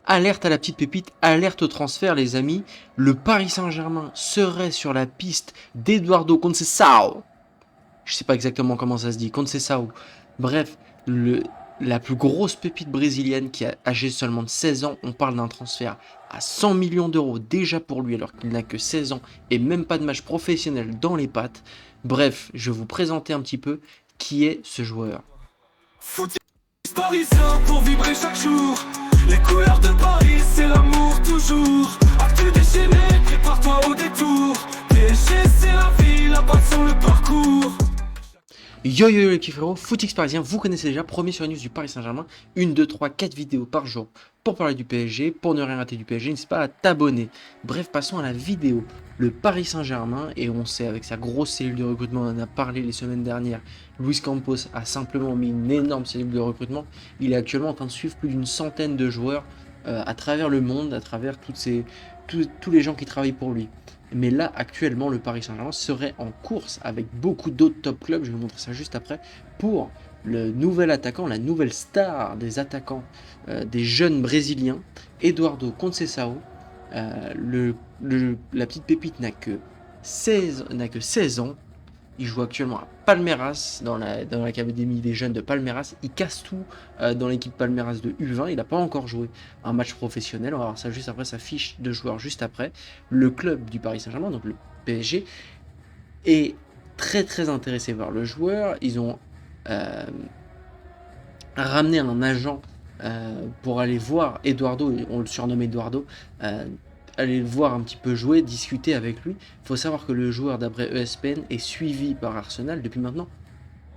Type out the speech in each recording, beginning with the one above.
Alerte à la petite pépite, alerte au transfert les amis. Le Paris Saint-Germain serait sur la piste d'Eduardo Conceição. Je sais pas exactement comment ça se dit, Conceição. Bref, la plus grosse pépite brésilienne qui a âgé seulement de 16 ans. On parle d'un transfert à 100 millions d'euros déjà pour lui alors qu'il n'a que 16 ans et même pas de match professionnel dans les pattes. Bref, je vais vous présenter un petit peu qui est ce joueur. Foot parisien pour vibrer chaque jour. Les couleurs de Paris, c'est l'amour toujours. Actu déchaîné, prépare-toi au détour. PSG, c'est la vie, la passion, le parcours. Yo yo yo les petits frérots, Footix parisien, vous connaissez déjà, premier sur les news du Paris Saint-Germain, 1, 2, 3, 4 vidéos par jour pour parler du PSG, pour ne rien rater du PSG, n'hésite pas à t'abonner. Bref, passons à la vidéo. Le Paris Saint-Germain, et on sait avec sa grosse cellule de recrutement, on en a parlé les semaines dernières, Luis Campos a simplement mis une énorme cellule de recrutement. Il est actuellement en train de suivre plus d'une centaine de joueurs à travers le monde, à travers tous les gens qui travaillent pour lui. Mais là, actuellement, le Paris Saint-Germain serait en course avec beaucoup d'autres top clubs, je vais vous montrer ça juste après, pour le nouvel attaquant, la nouvelle star des attaquants des jeunes brésiliens, Eduardo Conceição. La petite pépite n'a que 16 ans. Il joue actuellement à Palmeiras, dans l'académie des jeunes de Palmeiras. Il casse tout dans l'équipe Palmeiras de U20. Il n'a pas encore joué un match professionnel. On va voir ça juste après, sa fiche de joueur juste après. Le club du Paris Saint-Germain, donc le PSG, est très très intéressé par le joueur. Ils ont ramené un agent pour aller voir Eduardo, on le surnomme Eduardo, aller le voir un petit peu jouer, discuter avec lui. Il faut savoir que le joueur, d'après ESPN, est suivi par Arsenal depuis maintenant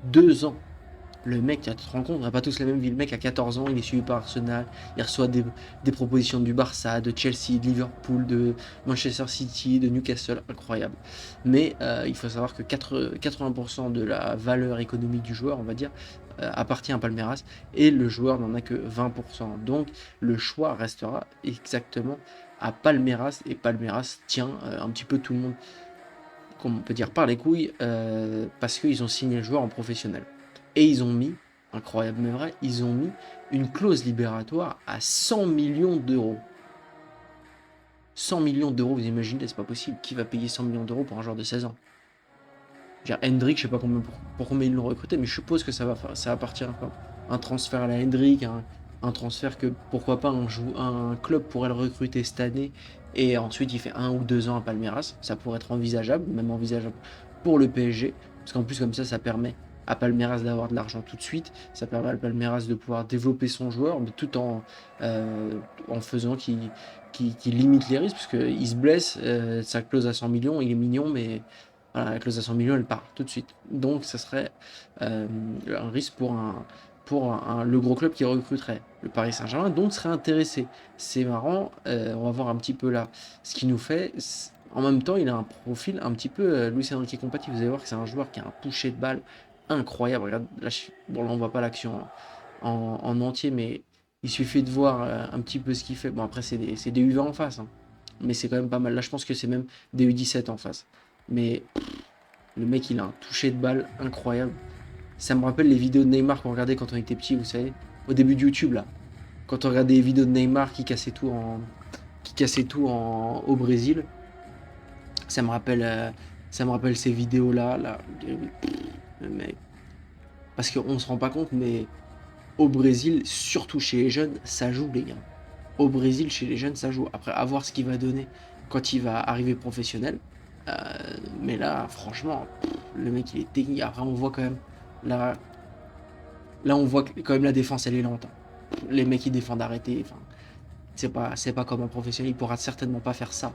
2 ans. Le mec, tu te rends compte, on n'a pas tous la même vie. Le mec a 14 ans, il est suivi par Arsenal, il reçoit des propositions du Barça, de Chelsea, de Liverpool, de Manchester City, de Newcastle, incroyable. Mais il faut savoir que 80% de la valeur économique du joueur, on va dire, appartient à Palmeiras, et le joueur n'en a que 20%. Donc le choix restera exactement à Palmeiras, et Palmeiras tient un petit peu tout le monde, comme on peut dire, par les couilles, parce qu'ils ont signé le joueur en professionnel. Et ils ont mis, incroyable mais vrai, ils ont mis une clause libératoire à 100 millions d'euros. 100 millions d'euros, vous imaginez, c'est pas possible. Qui va payer 100 millions d'euros pour un joueur de 16 ans? Hendrick, je sais pas pour combien ils l'ont recruté, mais je suppose que ça va partir un transfert à la Hendrick, un transfert que pourquoi pas un club pourrait le recruter cette année et ensuite il fait 1 ou 2 ans à Palmeiras. Ça pourrait être envisageable, même envisageable pour le PSG, parce qu'en plus comme ça permet à Palmeiras d'avoir de l'argent tout de suite, ça permet à Palmeiras de pouvoir développer son joueur, mais tout en faisant qu'il limite les risques, parce qu'il se blesse, sa clause à 100 millions, il est mignon, mais voilà, la clause à 100 millions, elle part tout de suite. Donc, ça serait un risque pour le gros club qui recruterait le Paris Saint-Germain, donc serait intéressé. C'est marrant, on va voir un petit peu là ce qu'il nous fait. En même temps, il a un profil un petit peu Luis Enrique compatible. Vous allez voir que c'est un joueur qui a un toucher de balle incroyable. Regarde, là, bon, là on voit pas l'action en entier, mais il suffit de voir un petit peu ce qu'il fait. Bon, après, c'est des U20 en face, hein, mais c'est quand même pas mal. Là, je pense que c'est même des U17 en face. Mais le mec, il a un toucher de balle incroyable. Ça me rappelle les vidéos de Neymar qu'on regardait quand on était petit, vous savez, au début de YouTube, là. Quand on regardait les vidéos de Neymar qui cassait tout au Brésil. Ça me rappelle ces vidéos-là, là. Le mec. Parce qu'on se rend pas compte, mais au Brésil, surtout chez les jeunes, ça joue, les gars. Au Brésil, chez les jeunes, ça joue. Après, à voir ce qu'il va donner quand il va arriver professionnel. Mais là, franchement, le mec, il est technique. Après, on voit quand même. Là on voit que quand même la défense, elle est lente, hein. Les mecs, ils défendent arrêtés. Enfin, c'est pas comme un professionnel. Il pourra certainement pas faire ça.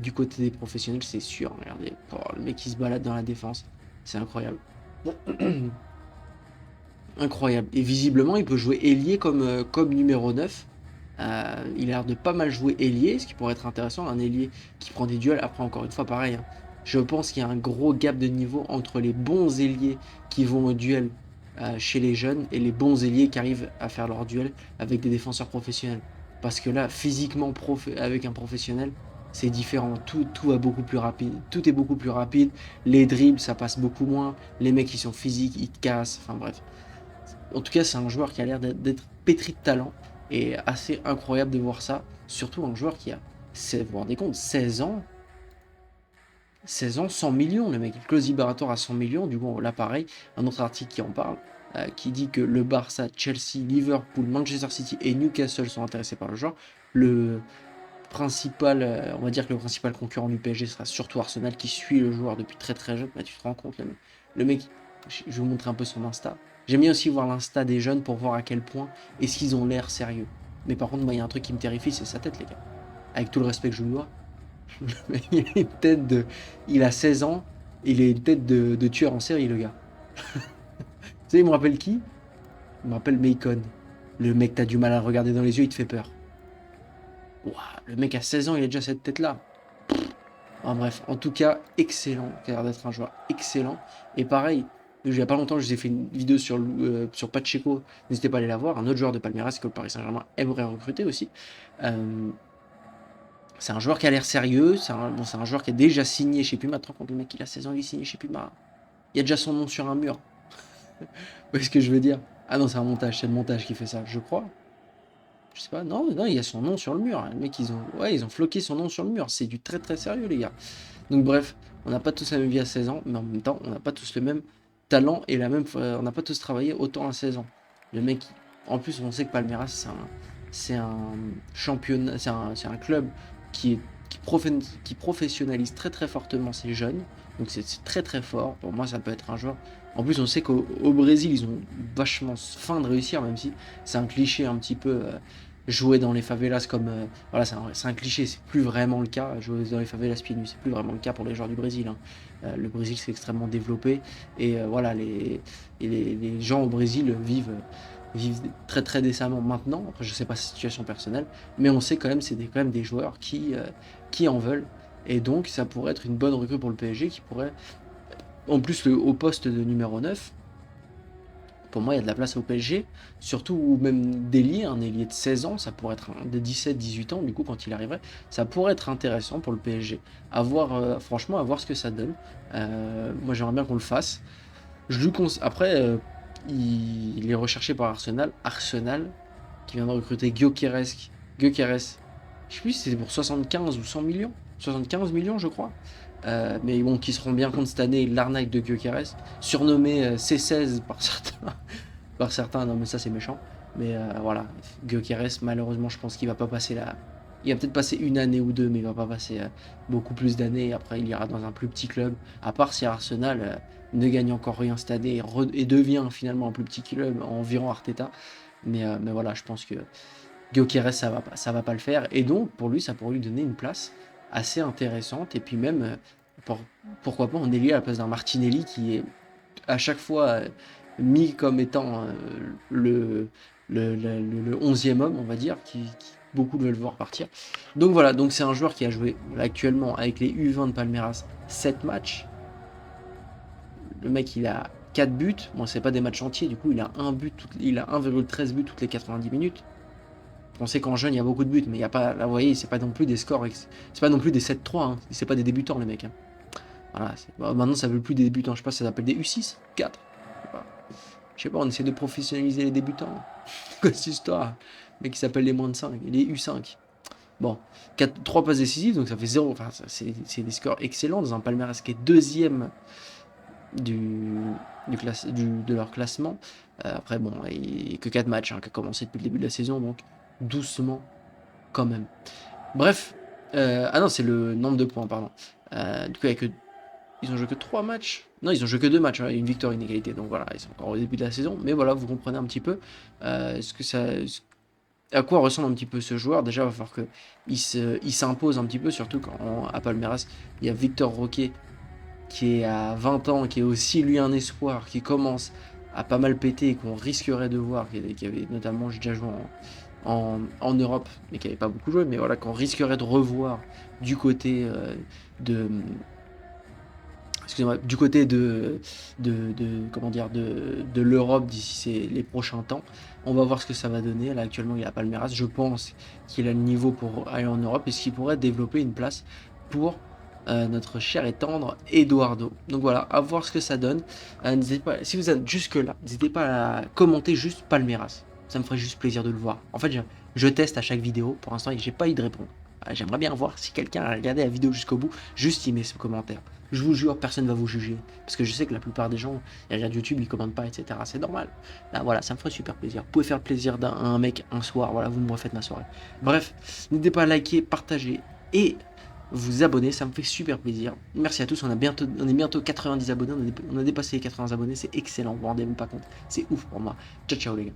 Du côté des professionnels, c'est sûr. Regardez, le mec, il se balade dans la défense. C'est incroyable. Incroyable. Et visiblement, il peut jouer ailier comme numéro 9. Il a l'air de pas mal jouer ailier, ce qui pourrait être intéressant. Un ailier qui prend des duels. Après, encore une fois, pareil, hein. Je pense qu'il y a un gros gap de niveau entre les bons ailiers qui vont au duel chez les jeunes et les bons ailiers qui arrivent à faire leur duel avec des défenseurs professionnels. Parce que là, physiquement, avec un professionnel, c'est différent. Tout est beaucoup plus rapide. Tout est beaucoup plus rapide. Les dribbles, ça passe beaucoup moins. Les mecs, ils sont physiques, ils te cassent. Enfin bref. En tout cas, c'est un joueur qui a l'air d'être pétri de talent. Et assez incroyable de voir ça, surtout un joueur qui a, vous vous rendez compte, 16 ans, 16 ans, 100 millions, le mec. Clause libératoire à 100 millions. Du coup, là, pareil, un autre article qui en parle, qui dit que le Barça, Chelsea, Liverpool, Manchester City et Newcastle sont intéressés par le joueur. Le principal, on va dire que le principal concurrent du PSG sera surtout Arsenal, qui suit le joueur depuis très très jeune. Bah, tu te rends compte, le mec, je vais vous montrer un peu son Insta. J'aime bien aussi voir l'Insta des jeunes pour voir à quel point est-ce qu'ils ont l'air sérieux. Mais par contre, moi, il y a un truc qui me terrifie, c'est sa tête, les gars. Avec tout le respect que je lui dois. Il a une tête de. Il a 16 ans, il a une tête de tueur en série, le gars. Tu sais, il me rappelle qui? Il me rappelle Macon. Le mec, t'as du mal à le regarder dans les yeux, il te fait peur. Ouah, le mec à 16 ans, il a déjà cette tête-là. En bref, en tout cas, excellent. Il a l'air d'être un joueur excellent. Et pareil, il n'y a pas longtemps, je vous ai fait une vidéo sur Pacheco. N'hésitez pas à aller la voir. Un autre joueur de Palmeiras que le Paris Saint-Germain aimerait recruter aussi. C'est un joueur qui a l'air sérieux. C'est un joueur qui est déjà signé chez Puma. Attends, quand le mec il a 16 ans, il est signé chez Puma. Il y a déjà son nom sur un mur. Vous voyez ce que je veux dire? Ah non, c'est un montage. C'est le montage qui fait ça, je crois. Je sais pas. Non, il y a son nom sur le mur. Les mecs, ils ont floqué son nom sur le mur. C'est du très très sérieux, les gars. Donc bref, on n'a pas tous la même vie à 16 ans, mais en même temps, on n'a pas tous le même talent et on n'a pas tous travaillé autant à 16 ans. Le mec, en plus, on sait que Palmeiras, c'est un championnat, c'est un club qui professionnalise très très fortement ces jeunes. Donc c'est très très fort. Pour moi, ça peut être un joueur. En plus, on sait qu'au Brésil, ils ont vachement faim de réussir, même si c'est un cliché un petit peu. Jouer dans les favelas comme voilà, c'est un cliché, c'est plus vraiment le cas. Jouer dans les favelas pieds nus, c'est plus vraiment le cas pour les joueurs du Brésil, hein. Le Brésil, c'est extrêmement développé et voilà, les gens au Brésil vivent très très décemment maintenant. Après, je sais pas sa situation personnelle, mais on sait quand même c'est quand même des joueurs qui en veulent, et donc ça pourrait être une bonne recrue pour le PSG qui pourrait, en plus au poste de numéro 9. Pour moi, il y a de la place au PSG, surtout ou même d'ailier, un ailier de 16 ans, ça pourrait être de 17-18 ans, du coup, quand il arriverait, ça pourrait être intéressant pour le PSG. Franchement, à voir ce que ça donne. Moi, j'aimerais bien qu'on le fasse. Après, il est recherché par Arsenal. Arsenal, qui vient de recruter Gyökeres. Gyökeres, je sais plus si c'était pour 75 ou 100 millions. 75 millions, je crois. Mais bon, qui se rendent bien compte cette année l'arnaque de Gyökeres, surnommé C16 par certains. Non, mais ça c'est méchant. Mais voilà, Gyökeres, malheureusement, je pense qu'il va pas passer là. Il va peut-être passer une année ou deux, mais il va pas passer beaucoup plus d'années. Après, il ira dans un plus petit club. À part si Arsenal ne gagne encore rien cette année et devient finalement un plus petit club environ Arteta. Mais voilà, je pense que Gyökeres, ça va pas le faire. Et donc, pour lui, ça pourrait lui donner une place assez intéressante. Et puis même, pourquoi pas en ailier à la place d'un Martinelli qui est à chaque fois mis comme étant le 11e homme, on va dire, qui beaucoup veulent voir partir. Donc voilà, donc c'est un joueur qui a joué actuellement avec les U20 de Palmeiras 7 matchs. Le mec, il a 4 buts. Bon, c'est pas des matchs entiers, du coup, il a 1,13 buts toutes les 90 minutes. On sait qu'en jeune, il y a beaucoup de buts, mais il y a pas, là, vous voyez, c'est pas non plus des scores, c'est pas non plus des 7-3, hein. C'est pas des débutants, les mecs, hein. Voilà, maintenant, ça veut plus des débutants, je sais pas, ça s'appelle des U6, 4. Je sais pas, on essaie de professionnaliser les débutants. Quoi, cette histoire? Mais qui s'appellent les moins de 5, les U5. Bon, 3 passes décisives, donc ça fait 0. Enfin, c'est des scores excellents dans un Palmeiras qui est deuxième de leur classement. Après, bon, il n'y a que 4 matchs hein, qui a commencé depuis le début de la saison, donc doucement quand même. Bref, ah non, c'est le nombre de points, pardon. Du coup, ils ont joué que 3 matchs. Non, ils ont joué que 2 matchs, hein, une victoire, une égalité. Donc voilà, ils sont encore au début de la saison. Mais voilà, vous comprenez un petit peu à quoi ressemble un petit peu ce joueur. Déjà, il va falloir qu'il s'impose un petit peu, surtout quand à Palmeiras, il y a Victor Roque qui est à 20 ans, qui est aussi lui un espoir, qui commence à pas mal péter et qu'on risquerait de voir, qui avait notamment déjà joué en Europe, mais qui n'avait pas beaucoup joué, mais voilà, qu'on risquerait de revoir du côté du côté de l'Europe d'ici les prochains temps. On va voir ce que ça va donner. Là, actuellement, il a Palmeiras. Je pense qu'il a le niveau pour aller en Europe et ce qui pourrait développer une place pour notre cher et tendre Eduardo. Donc voilà, à voir ce que ça donne. N'hésitez pas, si vous êtes jusque là, n'hésitez pas à commenter juste Palmeiras. Ça me ferait juste plaisir de le voir. En fait, Je teste à chaque vidéo. Pour l'instant, j'ai pas eu de réponse. J'aimerais bien voir si quelqu'un a regardé la vidéo jusqu'au bout, juste y met ce commentaire. Je vous jure, personne ne va vous juger. Parce que je sais que la plupart des gens, ils regardent YouTube, ils commentent pas, etc. C'est normal. Là, voilà, ça me ferait super plaisir. Vous pouvez faire le plaisir à un mec un soir. Voilà, vous me refaites ma soirée. Bref, n'hésitez pas à liker, partager et vous abonner. Ça me fait super plaisir. Merci à tous. On est bientôt 90 abonnés. On a dépassé les 80 abonnés. C'est excellent. Vous vous rendez même pas compte. C'est ouf pour moi. Ciao, ciao les gars.